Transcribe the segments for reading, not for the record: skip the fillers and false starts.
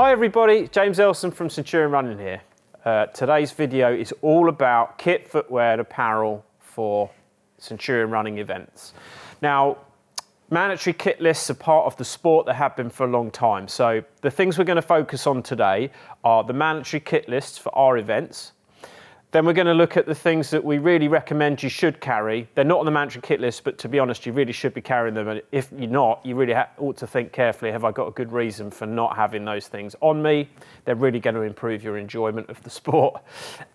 Hi everybody, James Elson from Centurion Running here. Today's video is all about kit, footwear and apparel for Centurion Running events. Now, mandatory kit lists are part of the sport. They have been for a long time. So the things we're going to focus on today are the mandatory kit lists for our events. Then we're going to look at the things that we really recommend you should carry. They're not on the mandatory kit list, but to be honest, you really should be carrying them. And if you're not, you really ought to think carefully, have I got a good reason for not having those things on me? They're really going to improve your enjoyment of the sport.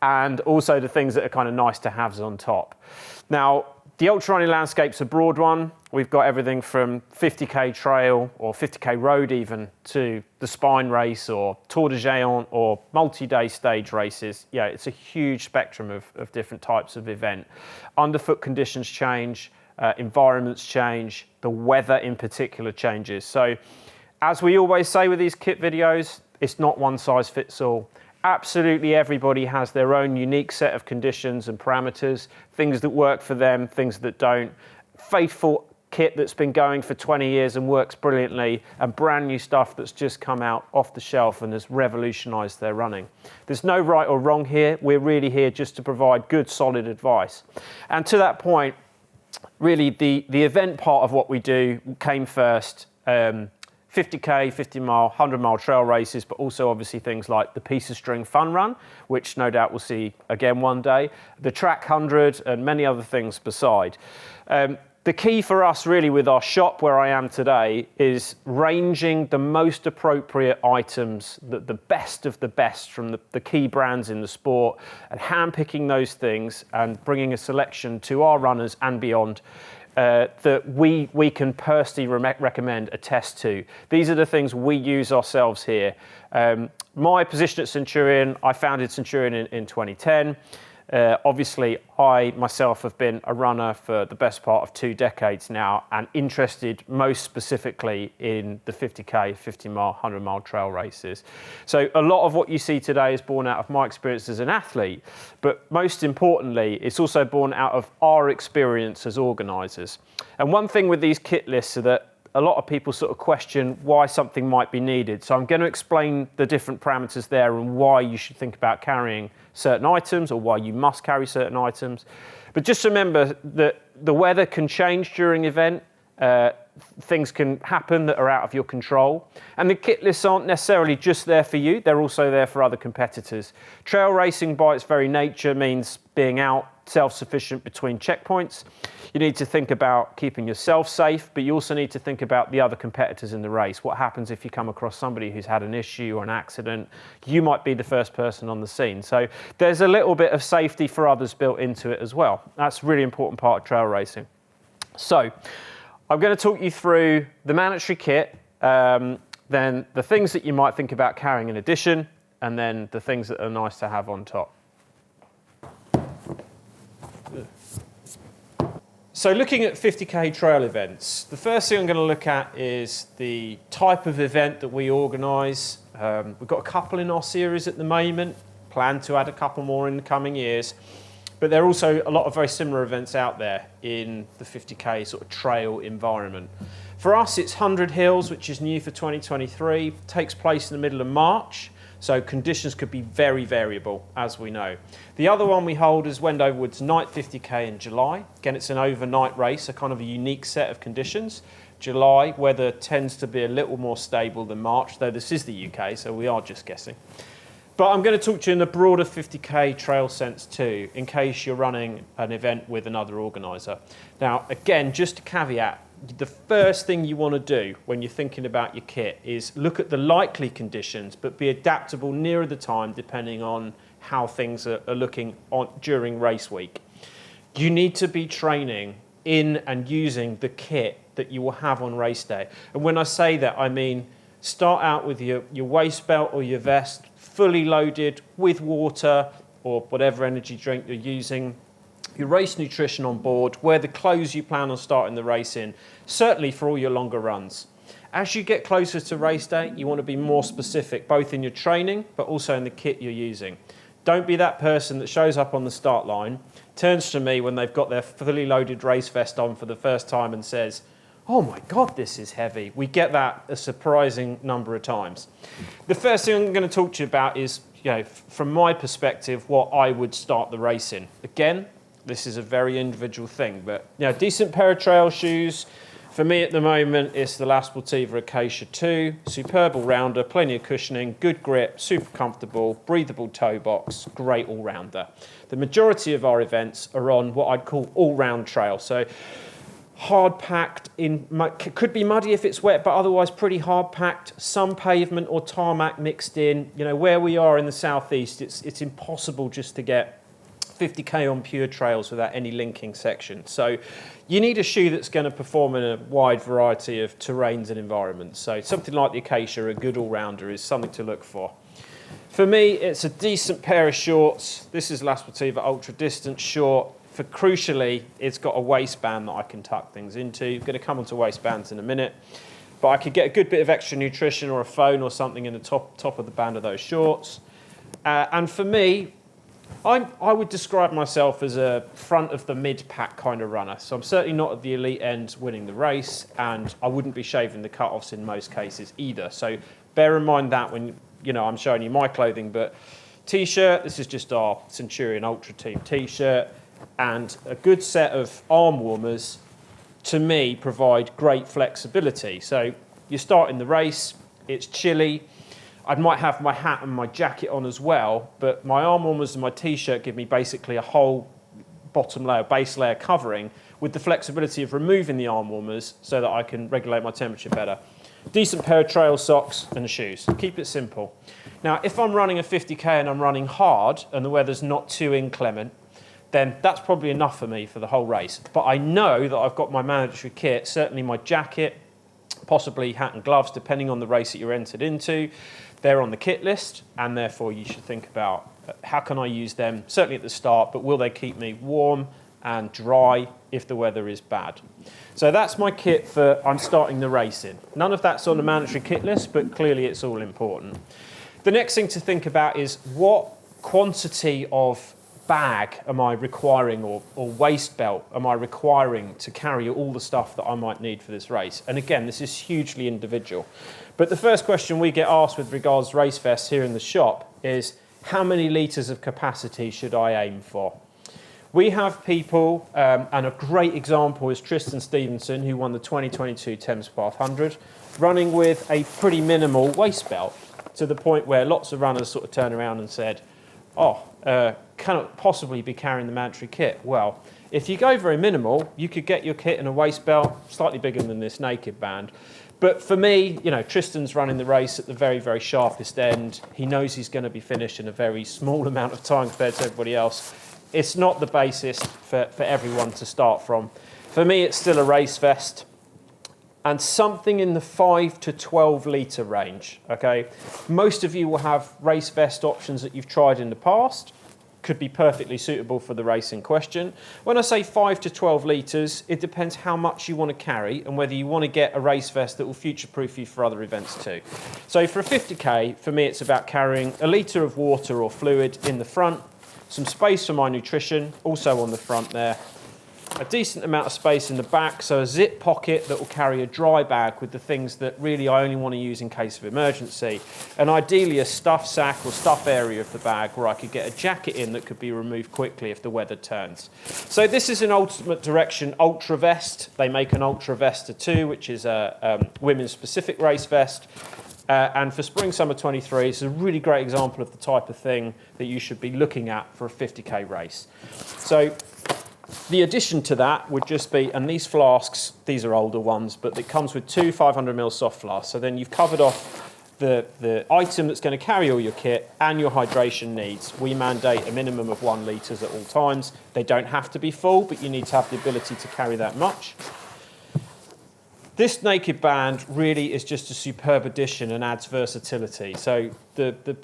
And also the things that are kind of nice to haves on top. Now, the ultra running landscape's a broad one. We've got everything from 50k trail or 50k road even to the spine race or Tour de Géant or multi-day stage races. Yeah, it's a huge spectrum of different types of event. Underfoot conditions change, environments change, the weather in particular changes. So as we always say with these kit videos, it's not one size fits all. Absolutely everybody has their own unique set of conditions and parameters, things that work for them, things that don't. Faithful kit that's been going for 20 years and works brilliantly, and brand new stuff that's just come out off the shelf and has revolutionized their running. There's no right or wrong here. We're really here just to provide good, solid advice. And to that point, really the event part of what we do came first. 50k, 50 mile, 100 mile trail races, but also obviously things like the piece of string fun run, which no doubt we'll see again one day, the track 100 and many other things beside. The key for us really with our shop where I am today is ranging the most appropriate items, the best of the best from the key brands in the sport, and handpicking those things and bringing a selection to our runners and beyond that we can personally recommend a test to. These are the things we use ourselves here. My position at Centurion, I founded Centurion in 2010. Obviously, I myself have been a runner for the best part of 2 decades now and interested most specifically in the 50k, 50 mile, 100 mile trail races. So a lot of what you see today is born out of my experience as an athlete, but most importantly, it's also born out of our experience as organisers. And one thing with these kit lists is that a lot of people sort of question why something might be needed. So I'm going to explain the different parameters there and why you should think about carrying certain items or why you must carry certain items. But just remember that the weather can change during the event. Things can happen that are out of your control. And the kit lists aren't necessarily just there for you, they're also there for other competitors. Trail racing by its very nature means being out, self-sufficient between checkpoints. You need to think about keeping yourself safe, but you also need to think about the other competitors in the race. What happens if you come across somebody who's had an issue or an accident? You might be the first person on the scene. So there's a little bit of safety for others built into it as well. That's a really important part of trail racing. So I'm going to talk you through the mandatory kit, then the things that you might think about carrying in addition, and then the things that are nice to have on top. So looking at 50k trail events, the first thing I'm going to look at is the type of event that we organise. We've got a couple in our series at the moment, plan to add a couple more in the coming years. But there are also a lot of very similar events out there in the 50k sort of trail environment. For us, it's 100 Hills, which is new for 2023, takes place in the middle of March. So conditions could be very variable, as we know. The other one we hold is Wendover Woods Night 50k in July. Again, it's an overnight race, a kind of a unique set of conditions. July, weather tends to be a little more stable than March, though this is the UK, so we are just guessing. But I'm going to talk to you in the broader 50k trail sense too, in case you're running an event with another organiser. Now, again, just a caveat, the first thing you want to do when you're thinking about your kit is look at the likely conditions, but be adaptable nearer the time depending on how things are looking during race week. You need to be training in and using the kit that you will have on race day. And when I say that, I mean start out with your waist belt or your vest fully loaded with water or whatever energy drink you're using, your race nutrition on board, wear the clothes you plan on starting the race in, certainly for all your longer runs. As you get closer to race day, you want to be more specific, both in your training, but also in the kit you're using. Don't be that person that shows up on the start line, turns to me when they've got their fully loaded race vest on for the first time and says, oh my God, this is heavy. We get that a surprising number of times. The first thing I'm going to talk to you about is, from my perspective, what I would start the race in. Again, this is a very individual thing, but decent pair of trail shoes. For me at the moment, it's the La Sportiva Acacia 2, superb all-rounder, plenty of cushioning, good grip, super comfortable, breathable toe box, great all-rounder. The majority of our events are on what I'd call all-round trail, so hard packed, could be muddy if it's wet, but otherwise pretty hard packed, some pavement or tarmac mixed in. Where we are in the southeast, it's impossible just to get 50k on pure trails without any linking section. So you need a shoe that's going to perform in a wide variety of terrains and environments. So something like the Acacia, a good all-rounder, is something to look for. For me, it's a decent pair of shorts. This is La Sportiva Ultra Distance Short. Crucially, it's got a waistband that I can tuck things into. I'm going to come onto waistbands in a minute. But I could get a good bit of extra nutrition or a phone or something in the top of the band of those shorts. And for me, I would describe myself as a front of the mid-pack kind of runner. So I'm certainly not at the elite end winning the race, and I wouldn't be shaving the cut-offs in most cases either. So bear in mind that when I'm showing you my clothing. But t-shirt, this is just our Centurion Ultra Team t-shirt, and a good set of arm warmers, to me, provide great flexibility. So you start in the race, it's chilly. I might have my hat and my jacket on as well, but my arm warmers and my t-shirt give me basically a whole bottom layer, base layer covering, with the flexibility of removing the arm warmers so that I can regulate my temperature better. Decent pair of trail socks and shoes. Keep it simple. Now, if I'm running a 50k and I'm running hard and the weather's not too inclement, then that's probably enough for me for the whole race. But I know that I've got my mandatory kit, certainly my jacket, possibly hat and gloves, depending on the race that you're entered into. They're on the kit list, and therefore you should think about how can I use them, certainly at the start, but will they keep me warm and dry if the weather is bad? So that's my kit for I'm starting the race in. None of that's on the mandatory kit list, but clearly it's all important. The next thing to think about is what quantity of bag am I requiring, or waist belt am I requiring to carry all the stuff that I might need for this race? And again, this is hugely individual. But the first question we get asked with regards to race vests here in the shop is, how many litres of capacity should I aim for? We have people, and a great example is Tristan Stevenson, who won the 2022 Thames Path 100, running with a pretty minimal waist belt, to the point where lots of runners sort of turned around and said, cannot possibly be carrying the mandatory kit. Well, if you go very minimal, you could get your kit in a waist belt slightly bigger than this naked band. But for me, Tristan's running the race at the very, very sharpest end. He knows he's going to be finished in a very small amount of time compared to everybody else. It's not the basis for everyone to start from. For me, it's still a race vest, and something in the 5 to 12 litre range, okay? Most of you will have race vest options that you've tried in the past, could be perfectly suitable for the race in question. When I say 5 to 12 litres, it depends how much you want to carry and whether you want to get a race vest that will future-proof you for other events too. So for a 50k, for me, it's about carrying a litre of water or fluid in the front, some space for my nutrition, also on the front there, a decent amount of space in the back, so a zip pocket that will carry a dry bag with the things that really I only want to use in case of emergency, and ideally a stuff sack or stuff area of the bag where I could get a jacket in that could be removed quickly if the weather turns. So this is an Ultimate Direction Ultra Vest. They make an Ultra Vesta 2, which is a women's specific race vest. And for Spring Summer 23, it's a really great example of the type of thing that you should be looking at for a 50k race. So the addition to that would just be, and these flasks, these are older ones, but it comes with 2 500ml soft flasks. So then you've covered off the item that's going to carry all your kit and your hydration needs. We mandate a minimum of 1 litre at all times. They don't have to be full, but you need to have the ability to carry that much. This naked band really is just a superb addition and adds versatility. So the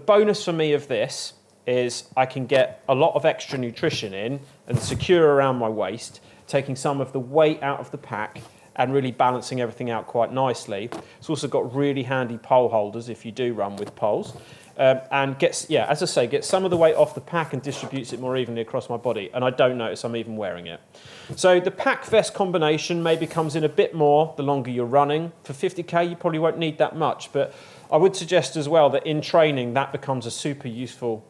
bonus for me of this is I can get a lot of extra nutrition in and secure around my waist, taking some of the weight out of the pack and really balancing everything out quite nicely. It's also got really handy pole holders if you do run with poles. and gets, yeah, as I say, gets some of the weight off the pack and distributes it more evenly across my body, and I don't notice I'm even wearing it. So the pack vest combination maybe comes in a bit more the longer you're running. For 50k, you probably won't need that much, but I would suggest as well that in training, that becomes a super useful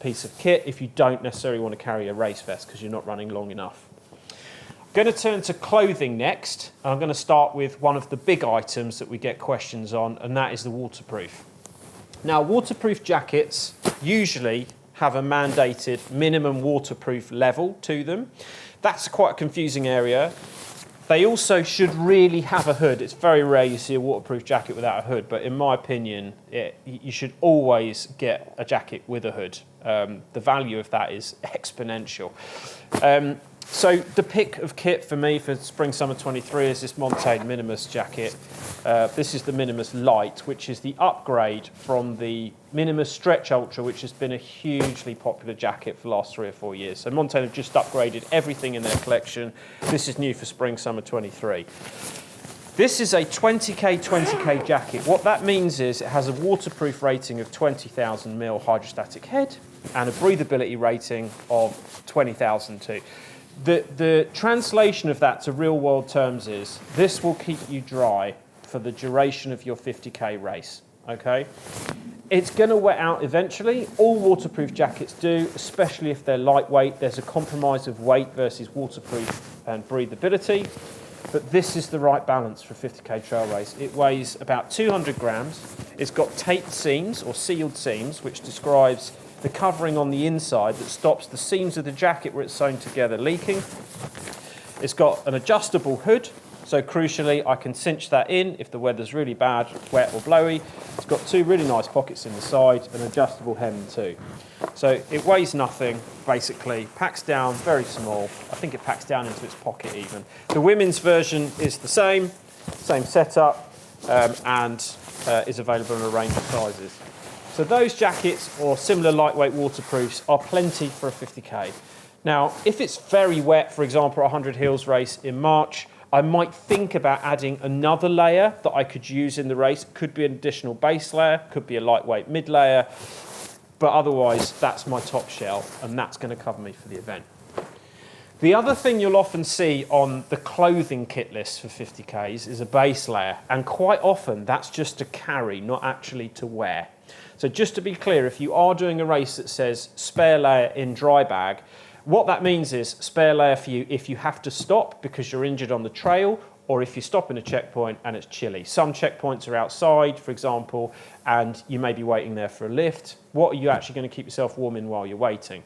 piece of kit if you don't necessarily want to carry a race vest because you're not running long enough. I'm going to turn to clothing next. I'm going to start with one of the big items that we get questions on, and that is the waterproof. Now, waterproof jackets usually have a mandated minimum waterproof level to them. That's quite a confusing area. They also should really have a hood. It's very rare you see a waterproof jacket without a hood, but in my opinion, you should always get a jacket with a hood. The value of that is exponential. So the pick of kit for me for Spring/Summer 23 is this Montane Minimus jacket. This is the Minimus Light, which is the upgrade from the Minimus Stretch Ultra, which has been a hugely popular jacket for the last 3 or 4 years. So Montane have just upgraded everything in their collection. This is new for Spring/Summer 23. This is a 20k jacket. What that means is it has a waterproof rating of 20,000 mil hydrostatic head and a breathability rating of 20,000 too. The translation of that to real world terms is this will keep you dry for the duration of your 50k race, okay? It's going to wet out eventually. All waterproof jackets do, especially if they're lightweight. There's a compromise of weight versus waterproof and breathability, but this is the right balance for a 50k trail race. It weighs about 200 grams. It's got taped seams or sealed seams, which describes the covering on the inside that stops the seams of the jacket where it's sewn together leaking. It's got an adjustable hood, so crucially I can cinch that in if the weather's really bad, wet or blowy. It's got 2 really nice pockets in the side, an adjustable hem too. So it weighs nothing, basically, packs down very small. I think it packs down into its pocket even. The women's version is the same setup, and is available in a range of sizes. So those jackets or similar lightweight waterproofs are plenty for a 50k. Now, if it's very wet, for example, a 100 hills race in March, I might think about adding another layer that I could use in the race. Could be an additional base layer, could be a lightweight mid layer, but otherwise that's my top shell and that's going to cover me for the event. The other thing you'll often see on the clothing kit list for 50Ks is a base layer, and quite often that's just to carry, not actually to wear. So just to be clear, if you are doing a race that says spare layer in dry bag, what that means is spare layer for you if you have to stop because you're injured on the trail, or if you stop in a checkpoint and it's chilly. Some checkpoints are outside, for example, and you may be waiting there for a lift. What are you actually going to keep yourself warm in while you're waiting?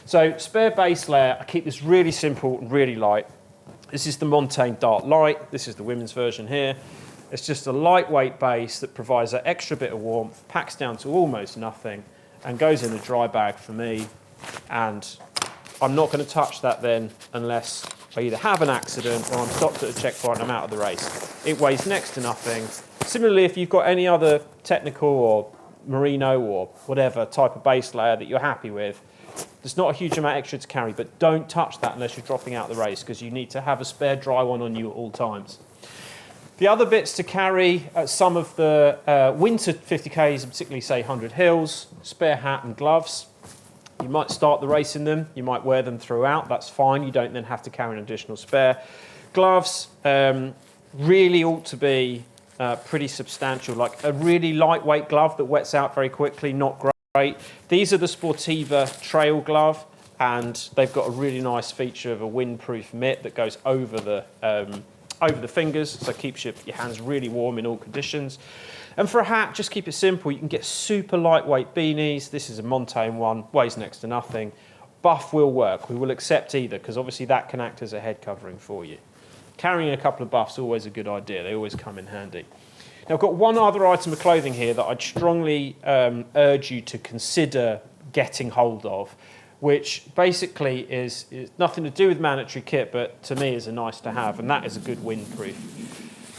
So spare base layer, I keep this really simple and really light. This is the Montane Dark Light. This is the women's version here. It's just a lightweight base that provides that extra bit of warmth, packs down to almost nothing, and goes in a dry bag for me. And I'm not going to touch that then unless I either have an accident or I'm stopped at a checkpoint and I'm out of the race. It weighs next to nothing. Similarly, if you've got any other technical or merino or whatever type of base layer that you're happy with, there's not a huge amount extra to carry, but don't touch that unless you're dropping out the race because you need to have a spare dry one on you at all times. The other bits to carry, some of the winter 50Ks, particularly say 100 hills, spare hat and gloves. You might start the race in them, you might wear them throughout, that's fine, you don't then have to carry an additional spare. Gloves really ought to be pretty substantial, like a really lightweight glove that wets out very quickly, not great. These are the Sportiva Trail Glove, and they've got a really nice feature of a windproof mitt that goes over the fingers, so it keeps your hands really warm in all conditions. And for a hat, just keep it simple. You can get super lightweight beanies. This is a Montane one, weighs next to nothing. Buff will work. We will accept either, because obviously that can act as a head covering for you. Carrying a couple of buffs is always a good idea. They always come in handy. Now, I've got one other item of clothing here that I'd strongly urge you to consider getting hold of, which basically is nothing to do with mandatory kit, but to me is a nice to have, and that is a good windproof.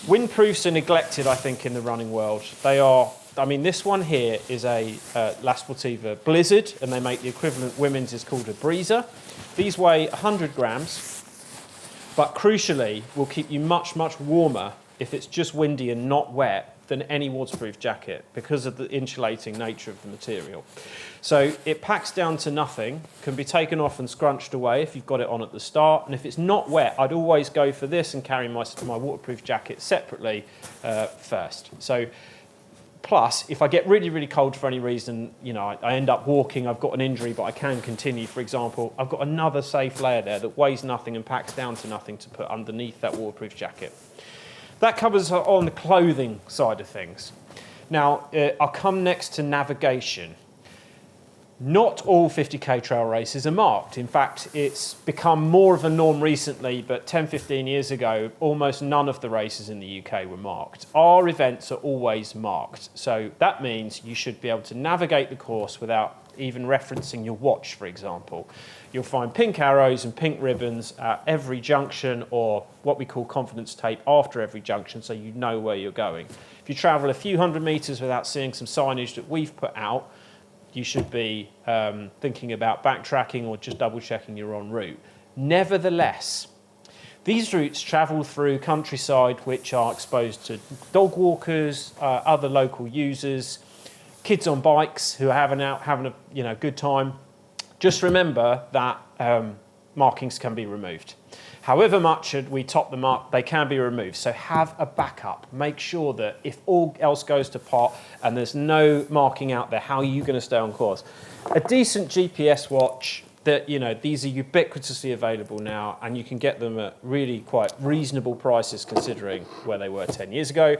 Windproofs are neglected, I think, in the running world. They are, I mean, this one here is a La Sportiva Blizzard, and they make the equivalent women's is called a Breezer. These weigh 100 grams, but crucially will keep you much, much warmer if it's just windy and not wet than any waterproof jacket because of the insulating nature of the material. So it packs down to nothing, can be taken off and scrunched away if you've got it on at the start. And if it's not wet, I'd always go for this and carry my waterproof jacket separately first. So plus, if I get really, really cold for any reason, you know, I end up walking, I've got an injury, but I can continue, for example, I've got another safe layer there that weighs nothing and packs down to nothing to put underneath that waterproof jacket. That covers on the clothing side of things. Now, I'll come next to navigation. Not all 50k trail races are marked. In fact, it's become more of a norm recently, but 10, 15 years ago, almost none of the races in the UK were marked. Our events are always marked. So that means you should be able to navigate the course without even referencing your watch, for example. You'll find pink arrows and pink ribbons at every junction, or what we call confidence tape after every junction, so you know where you're going. If you travel a few hundred meters without seeing some signage that we've put out, you should be thinking about backtracking or just double checking you're en route. Nevertheless, these routes travel through countryside which are exposed to dog walkers, other local users, kids on bikes who are having a good time. Just remember that markings can be removed. However much we top them up, they can be removed. So have a backup. Make sure that if all else goes to pot and there's no marking out there, how are you going to stay on course? A decent GPS watch, that, you know, these are ubiquitously available now, and you can get them at really quite reasonable prices considering where they were 10 years ago.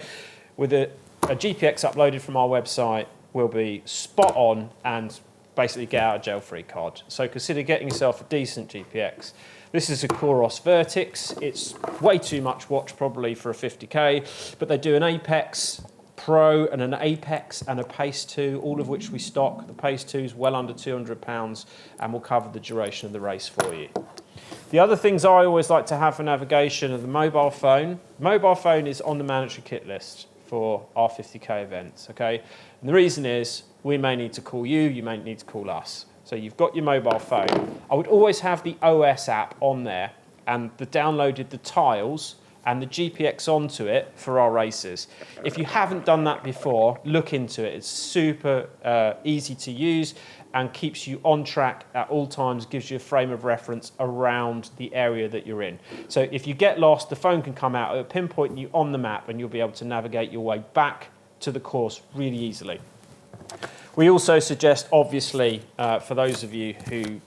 With a GPX uploaded from our website will be spot on and basically get out of jail free card. So consider getting yourself a decent GPX. This is a Coros Vertix. It's way too much watch probably for a 50k, but they do an Apex Pro and an Apex and a Pace 2, all of which we stock. The Pace 2 is well under £200 and will cover the duration of the race for you. The other things I always like to have for navigation are the mobile phone. Mobile phone is on the mandatory kit list for our 50k events, okay? And the reason is we may need to call you, you may need to call us. So you've got your mobile phone. I would always have the OS app on there and downloaded the tiles and the GPX onto it for our races. If you haven't done that before, look into it. It's super easy to use and keeps you on track at all times, gives you a frame of reference around the area that you're in. So if you get lost, the phone can come out, it'll pinpoint you on the map and you'll be able to navigate your way back to the course really easily. We also suggest, obviously, for those of you who,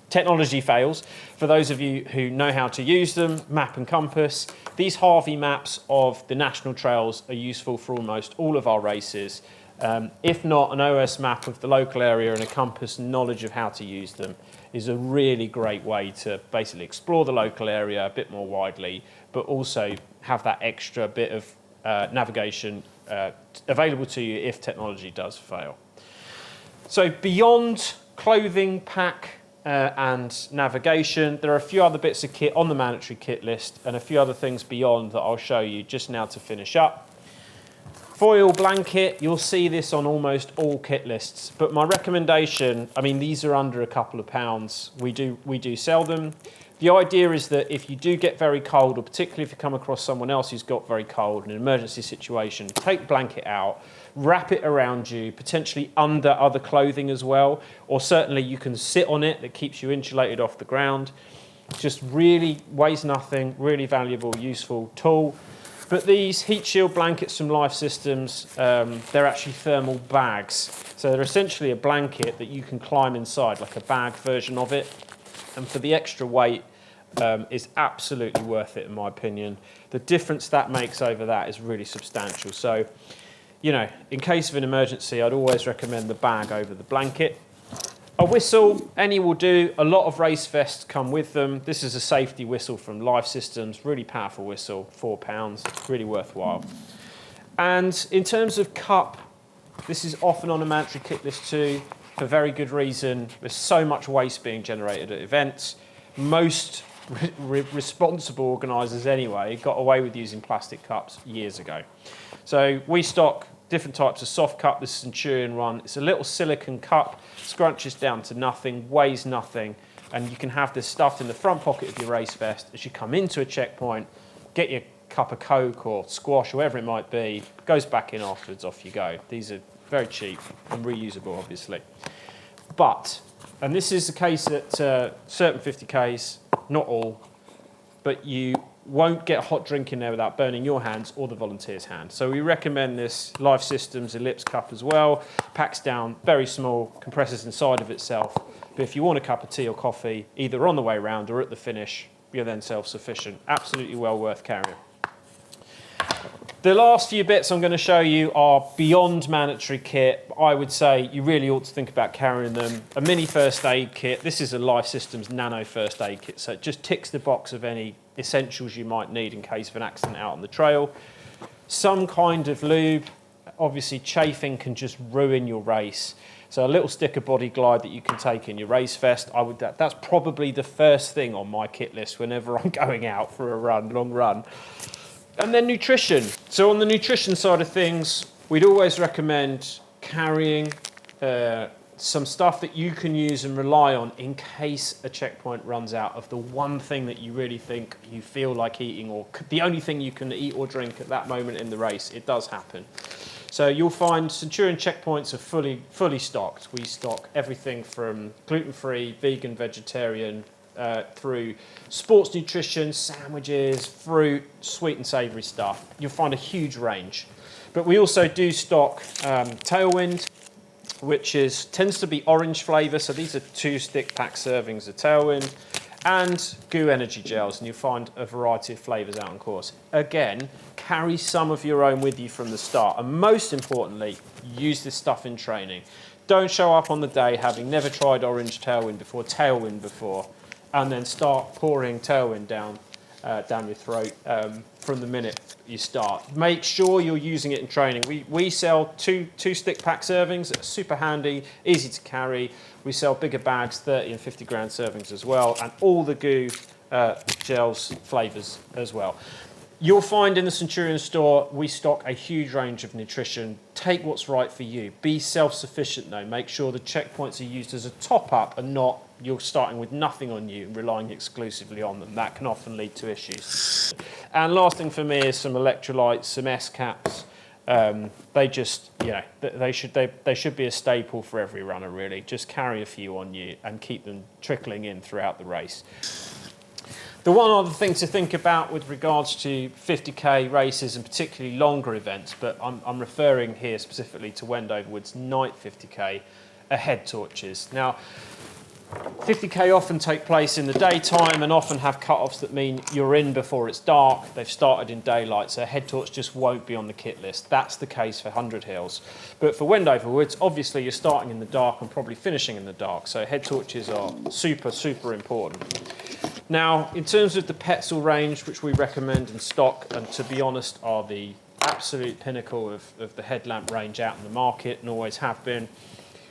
technology fails, for those of you who know how to use them, map and compass, these Harvey maps of the national trails are useful for almost all of our races. If not, an OS map of the local area and a compass and knowledge of how to use them is a really great way to basically explore the local area a bit more widely, but also have that extra bit of navigation available to you if technology does fail. So beyond clothing, pack and navigation, there are a few other bits of kit on the mandatory kit list and a few other things beyond that I'll show you just now to finish up. Foil blanket, you'll see this on almost all kit lists, but my recommendation, I mean, these are under a couple of pounds. We do sell them. The idea is that if you do get very cold, or particularly if you come across someone else who's got very cold in an emergency situation, take the blanket out, wrap it around you, potentially under other clothing as well, or certainly you can sit on it, that keeps you insulated off the ground. Just really weighs nothing, really valuable, useful tool. But these heat shield blankets from Life Systems, they're actually thermal bags. So they're essentially a blanket that you can climb inside, like a bag version of it. And for the extra weight, is absolutely worth it, in my opinion. The difference that makes over that is really substantial. So, you know, in case of an emergency, I'd always recommend the bag over the blanket. A whistle, any will do. A lot of race vests come with them. This is a safety whistle from Life Systems, really powerful whistle, £4, really worthwhile. And in terms of cup, this is often on a mandatory kit list too, for very good reason. There's so much waste being generated at events. Most responsible organisers anyway got away with using plastic cups years ago. So we stock different types of soft cup. This is Centurion Run. It's a little silicone cup, scrunches down to nothing, weighs nothing, and you can have this stuffed in the front pocket of your race vest as you come into a checkpoint, get your cup of Coke or squash or whatever it might be, goes back in afterwards, off you go. These are very cheap and reusable, obviously. But, and this is the case at certain 50Ks, not all, but you won't get a hot drink in there without burning your hands or the volunteer's hand. So we recommend this Life Systems Ellipse cup as well. Packs down very small, compresses inside of itself. But if you want a cup of tea or coffee, either on the way round or at the finish, you're then self-sufficient. Absolutely well worth carrying. The last few bits I'm going to show you are beyond mandatory kit. I would say you really ought to think about carrying them. A mini first aid kit. This is a Life Systems Nano first aid kit, so it just ticks the box of any essentials you might need in case of an accident out on the trail. Some kind of lube. Obviously, chafing can just ruin your race. So a little sticker body glide that you can take in your race vest. That's probably the first thing on my kit list whenever I'm going out for a run, long run. And then nutrition. So on the nutrition side of things, we'd always recommend carrying some stuff that you can use and rely on in case a checkpoint runs out of the one thing that you really think you feel like eating, or the only thing you can eat or drink at that moment in the race. It does happen. So you'll find Centurion checkpoints are fully stocked. We stock everything from gluten-free, vegan, vegetarian, through sports nutrition, sandwiches, fruit, sweet and savoury stuff. You'll find a huge range. But we also do stock Tailwind, which tends to be orange flavour. So these are 2 stick pack servings of Tailwind, and Goo energy gels, and you'll find a variety of flavours out on course. Again, carry some of your own with you from the start, and most importantly, use this stuff in training. Don't show up on the day having never tried orange Tailwind before, and then start pouring Tailwind down your throat from the minute you start. Make sure you're using it in training. We sell two stick pack servings that are super handy, easy to carry. We sell bigger bags, 30 and 50 gram servings as well, and all the Goo gels flavours as well. You'll find in the Centurion store, we stock a huge range of nutrition. Take what's right for you. Be self-sufficient though. Make sure the checkpoints are used as a top-up and not you're starting with nothing on you and relying exclusively on them. That can often lead to issues. And last thing for me is some electrolytes, some S-caps. They just, they should be a staple for every runner really. Just carry a few on you and keep them trickling in throughout the race. The one other thing to think about with regards to 50K races and particularly longer events, but I'm referring here specifically to Wendover Woods night 50K, are head torches. Now, 50K often take place in the daytime and often have cut-offs that mean you're in before it's dark. They've started in daylight, so a head torch just won't be on the kit list. That's the case for 100 Hills. But for Wendover Woods, obviously you're starting in the dark and probably finishing in the dark, so head torches are super, super important. Now, in terms of the Petzl range, which we recommend in stock, and to be honest, are the absolute pinnacle of the headlamp range out in the market and always have been,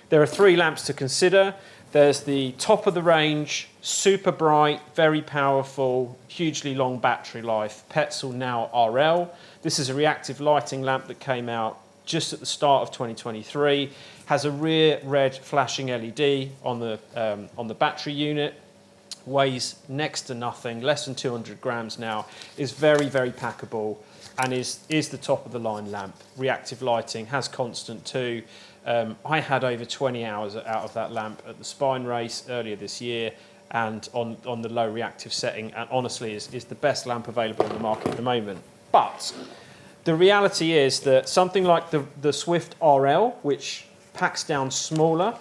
there are 3 lamps to consider. There's the top of the range, super bright, very powerful, hugely long battery life, Petzl Now RL. This is a reactive lighting lamp that came out just at the start of 2023. Has a rear red flashing LED on the battery unit. Weighs next to nothing, less than 200 grams now, is very, very packable, and is the top of the line lamp. Reactive lighting, has constant too. I had over 20 hours out of that lamp at the Spine race earlier this year, and on the low reactive setting, and honestly is the best lamp available on the market at the moment. But the reality is that something like the Swift RL, which packs down smaller,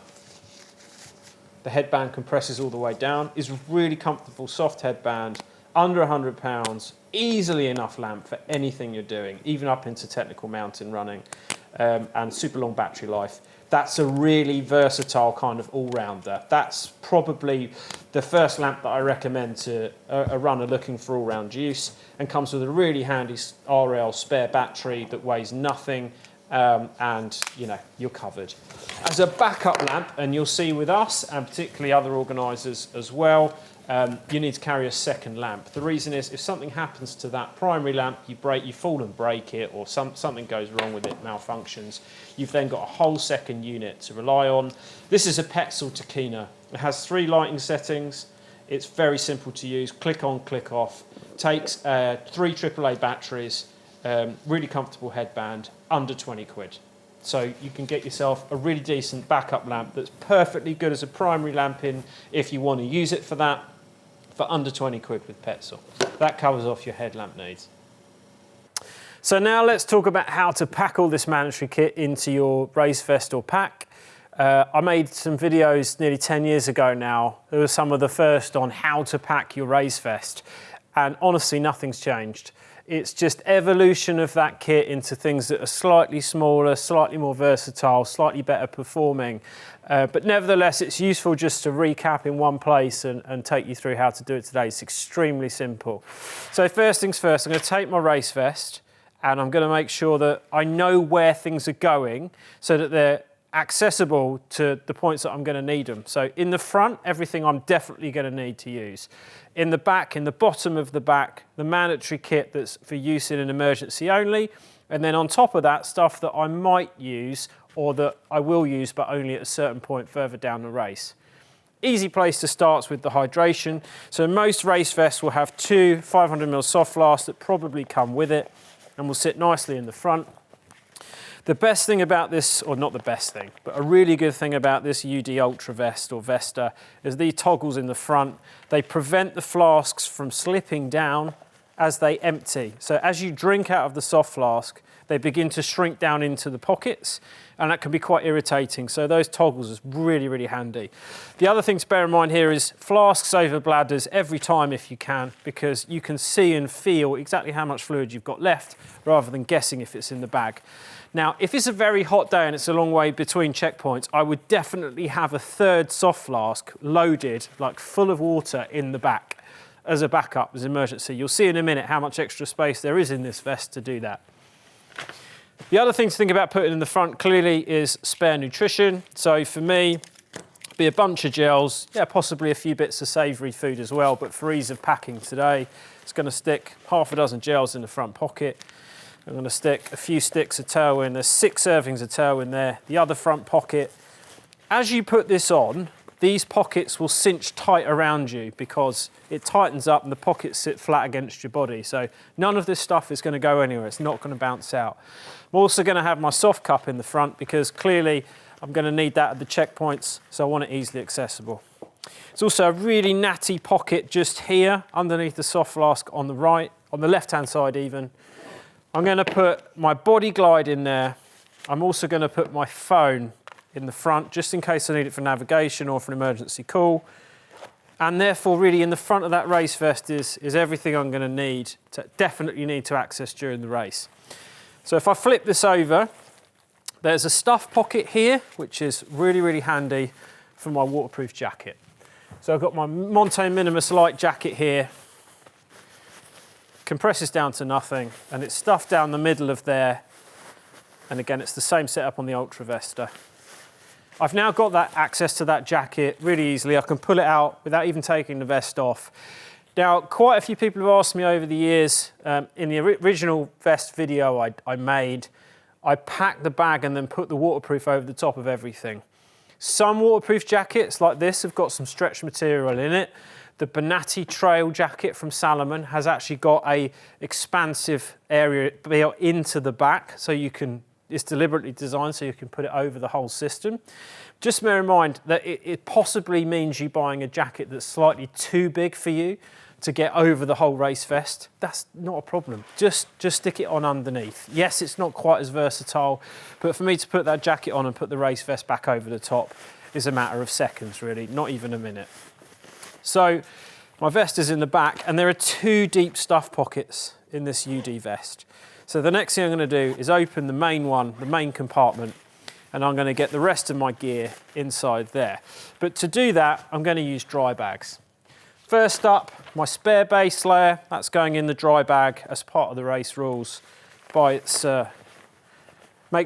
the headband compresses all the way down, is a really comfortable soft headband, under 100 pounds, easily enough lamp for anything you're doing, even up into technical mountain running, and super long battery life. That's a really versatile kind of all-rounder. That's probably the first lamp that I recommend to a runner looking for all-round use, and comes with a really handy RL spare battery that weighs nothing, and you're covered. As a backup lamp, and you'll see with us and particularly other organisers as well, you need to carry a second lamp. The reason is if something happens to that primary lamp, you fall and break it, or something goes wrong with it, malfunctions, you've then got a whole second unit to rely on. This is a Petzl Takina. It has 3 lighting settings. It's very simple to use, click on, click off. Takes 3 AAA batteries, really comfortable headband, under 20 quid. So you can get yourself a really decent backup lamp that's perfectly good as a primary lamp if you want to use it for that, for under 20 quid with Petzl. That covers off your headlamp needs. So now let's talk about how to pack all this mandatory kit into your race vest or pack. I made some videos nearly 10 years ago now. There were some of the first on how to pack your race vest. And honestly, nothing's changed. It's just evolution of that kit into things that are slightly smaller, slightly more versatile, slightly better performing. But nevertheless, it's useful just to recap in one place and take you through how to do it today. It's extremely simple. So first things first, I'm going to take my race vest and I'm going to make sure that I know where things are going so that they're accessible to the points that I'm going to need them. So in the front, everything I'm definitely going to need to use. In the back, in the bottom of the back, the mandatory kit that's for use in an emergency only. And then on top of that, stuff that I might use or that I will use, but only at a certain point further down the race. Easy place to start with the hydration. So most race vests will have 2 500ml soft flasks that probably come with it and will sit nicely in the front. The best thing about this, or not the best thing, but a really good thing about this UD Ultra Vest or Vesta is these toggles in the front. They prevent the flasks from slipping down as they empty. So as you drink out of the soft flask, they begin to shrink down into the pockets, and that can be quite irritating. So those toggles is really, really handy. The other thing to bear in mind here is flasks over bladders every time if you can, because you can see and feel exactly how much fluid you've got left rather than guessing if it's in the bag. Now, if it's a very hot day and it's a long way between checkpoints, I would definitely have a 3rd soft flask loaded, like full of water in the back as a backup, as an emergency. You'll see in a minute how much extra space there is in this vest to do that. The other thing to think about putting in the front clearly is spare nutrition. So for me, be a bunch of gels, yeah, possibly a few bits of savoury food as well, but for ease of packing today, it's going to stick half a dozen gels in the front pocket. I'm going to stick a few sticks of Tailwind. There's 6 servings of Tailwind there. The other front pocket. As you put this on, these pockets will cinch tight around you because it tightens up and the pockets sit flat against your body. So none of this stuff is going to go anywhere. It's not going to bounce out. I'm also going to have my soft cup in the front because clearly I'm going to need that at the checkpoints, so I want it easily accessible. There's also a really natty pocket just here underneath the soft flask on the right, on the left-hand side even. I'm going to put my body glide in there. I'm also going to put my phone in the front, just in case I need it for navigation or for an emergency call. And therefore, really, in the front of that race vest is everything I'm going to definitely need to access during the race. So if I flip this over, there's a stuff pocket here, which is really, really handy for my waterproof jacket. So I've got my Monte Minimus light jacket here. Compresses down to nothing, and it's stuffed down the middle of there. And again, it's the same setup on the Ultra Vesta. I've now got that access to that jacket really easily. I can pull it out without even taking the vest off. Now, quite a few people have asked me over the years, in the original vest video I made, I packed the bag and then put the waterproof over the top of everything. Some waterproof jackets like this have got some stretch material in it. The Bonatti Trail jacket from Salomon has actually got a expansive area built into the back, so it's deliberately designed so you can put it over the whole system. Just bear in mind that it possibly means you buying a jacket that's slightly too big for you to get over the whole race vest. That's not a problem. Just stick it on underneath. Yes, it's not quite as versatile, but for me to put that jacket on and put the race vest back over the top is a matter of seconds, really, not even a minute. So my vest is in the back, and there are 2 deep stuff pockets in this UD vest. So the next thing I'm going to do is open the main one, the main compartment, and I'm going to get the rest of my gear inside there. But to do that, I'm going to use dry bags. First up, my spare base layer, that's going in the dry bag as part of the race rules. Make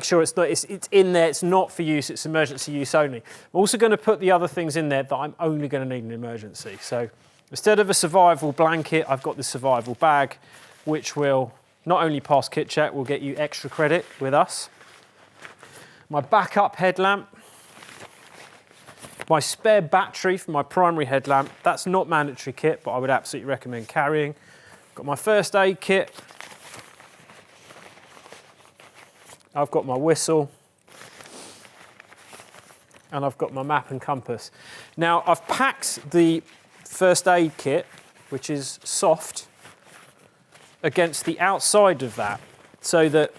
sure it's in there, it's not for use, it's emergency use only. I'm also going to put the other things in there that I'm only going to need in an emergency. So instead of a survival blanket, I've got the survival bag, which will not only pass kit check, will get you extra credit with us. My backup headlamp, My spare battery for my primary headlamp, that's not mandatory kit, but I would absolutely recommend carrying. Got my first aid kit. I've got my whistle. And I've got my map and compass. Now, I've packed the first aid kit, which is soft, against the outside of that, so that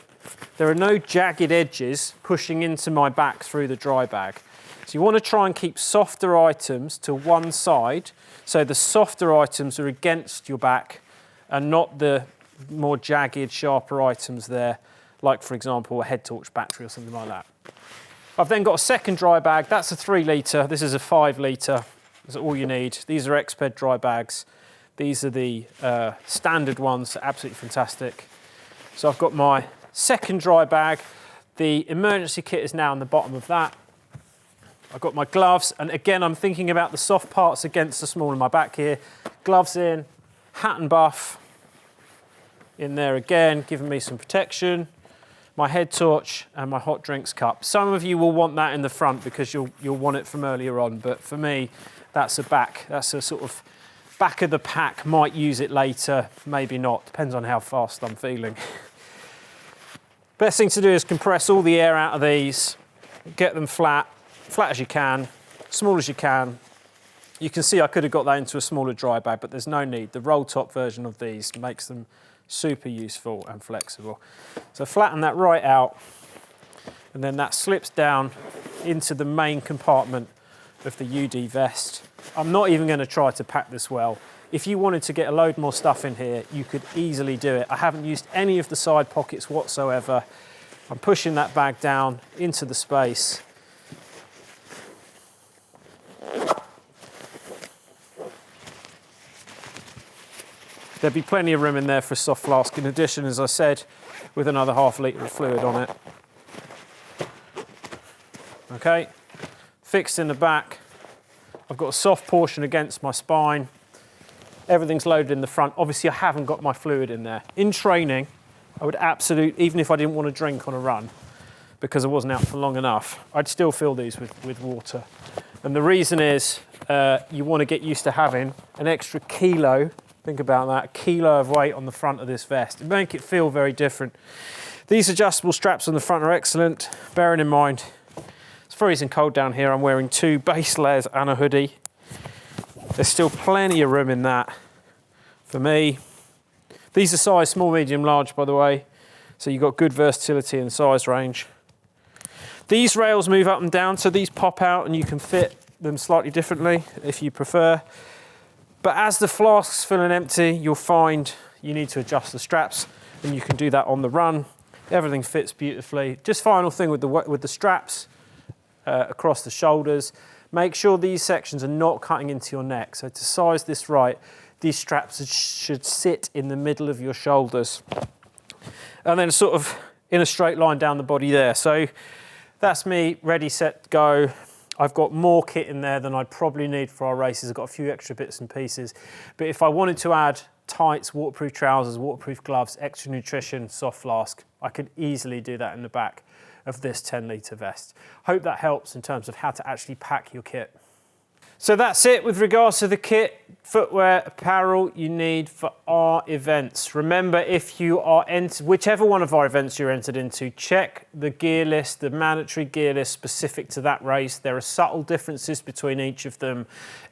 there are no jagged edges pushing into my back through the dry bag. So you want to try and keep softer items to one side, so the softer items are against your back and not the more jagged, sharper items there, like, for example, a head torch battery or something like that. I've then got a second dry bag. That's a 3 litre. This is a 5 litre. That's all you need. These are Exped dry bags. These are the standard ones, absolutely fantastic. So I've got my second dry bag. The emergency kit is now on the bottom of that. I've got my gloves, and again, I'm thinking about the soft parts against the small of my back here. Gloves in, hat and buff in there again, giving me some protection. My head torch and my hot drinks cup. Some of you will want that in the front because you'll want it from earlier on, but for me, that's a sort of back of the pack. Might use it later, maybe not, depends on how fast I'm feeling. Best thing to do is compress all the air out of these, get them flat as you can, small as you can. You can see I could have got that into a smaller dry bag, but there's no need. The roll top version of these makes them super useful and flexible. So flatten that right out, and then that slips down into the main compartment of the UD vest. I'm not even going to try to pack this well. If you wanted to get a load more stuff in here, you could easily do it. I haven't used any of the side pockets whatsoever. I'm pushing that bag down into the space. There'd be plenty of room in there for a soft flask. In addition, as I said, with another ½ litre of fluid on it. Okay, fixed in the back. I've got a soft portion against my spine. Everything's loaded in the front. Obviously, I haven't got my fluid in there. In training, I would absolutely, even if I didn't want to drink on a run, because I wasn't out for long enough, I'd still fill these with water. And the reason is you want to get used to having an extra kilo. Think about that, a kilo of weight on the front of this vest. It'd make it feel very different. These adjustable straps on the front are excellent. Bearing in mind, it's freezing cold down here. I'm wearing 2 base layers and a hoodie. There's still plenty of room in that for me. These are size small, medium, large, by the way. So you've got good versatility and size range. These rails move up and down, so these pop out and you can fit them slightly differently if you prefer. But as the flasks fill and empty, you'll find you need to adjust the straps, and you can do that on the run. Everything fits beautifully. Just final thing with the straps across the shoulders, make sure these sections are not cutting into your neck. So to size this right, these straps should sit in the middle of your shoulders, and then sort of in a straight line down the body there. So that's me, ready, set, go. I've got more kit in there than I'd probably need for our races. I've got a few extra bits and pieces. But if I wanted to add tights, waterproof trousers, waterproof gloves, extra nutrition, soft flask, I could easily do that in the back of this 10 litre vest. Hope that helps in terms of how to actually pack your kit. So that's it with regards to the kit, footwear, apparel you need for our events. Remember, if you are whichever one of our events you're entered into, check the gear list, the mandatory gear list specific to that race. There are subtle differences between each of them,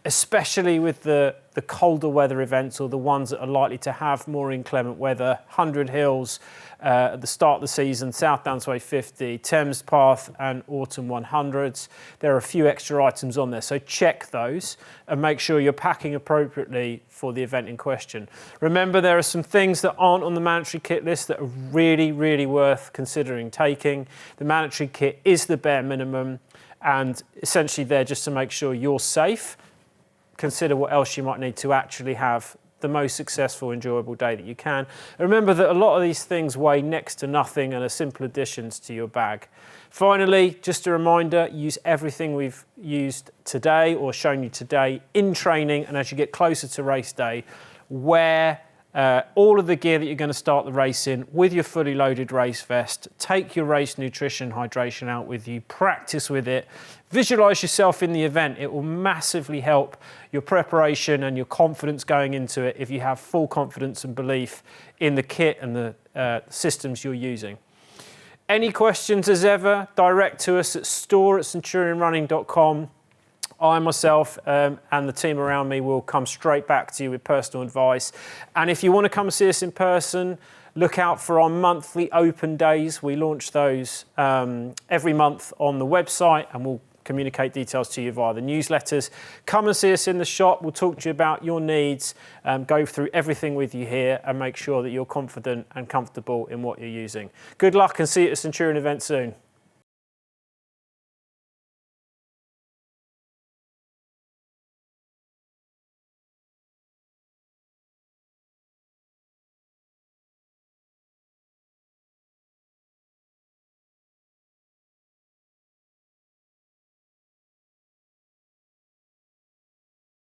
especially with the colder weather events or the ones that are likely to have more inclement weather. 100 Hills at the start of the season, South Downsway 50, Thames Path and Autumn 100s. There are a few extra items on there, so check those and make sure you're packing appropriately for the event in question. Remember, there are some things that aren't on the mandatory kit list that are really, really worth considering taking. The mandatory kit is the bare minimum, and essentially they're just to make sure you're safe. Consider what else you might need to actually have the most successful, enjoyable day that you can. And remember that a lot of these things weigh next to nothing and are simple additions to your bag. Finally, just a reminder, use everything we've used today or shown you today in training, and as you get closer to race day, wear all of the gear that you're going to start the race in with your fully loaded race vest. Take your race nutrition, hydration out with you, practice with it, visualize yourself in the event. It will massively help your preparation and your confidence going into it if you have full confidence and belief in the kit and the systems you're using. Any questions as ever, direct to us at store@centurionrunning.com. I myself and the team around me will come straight back to you with personal advice. And if you want to come see us in person, look out for our monthly open days. We launch those every month on the website, and we'll communicate details to you via the newsletters. Come and see us in the shop. We'll talk to you about your needs, go through everything with you here, and make sure that you're confident and comfortable in what you're using. Good luck, and see you at the Centurion event soon.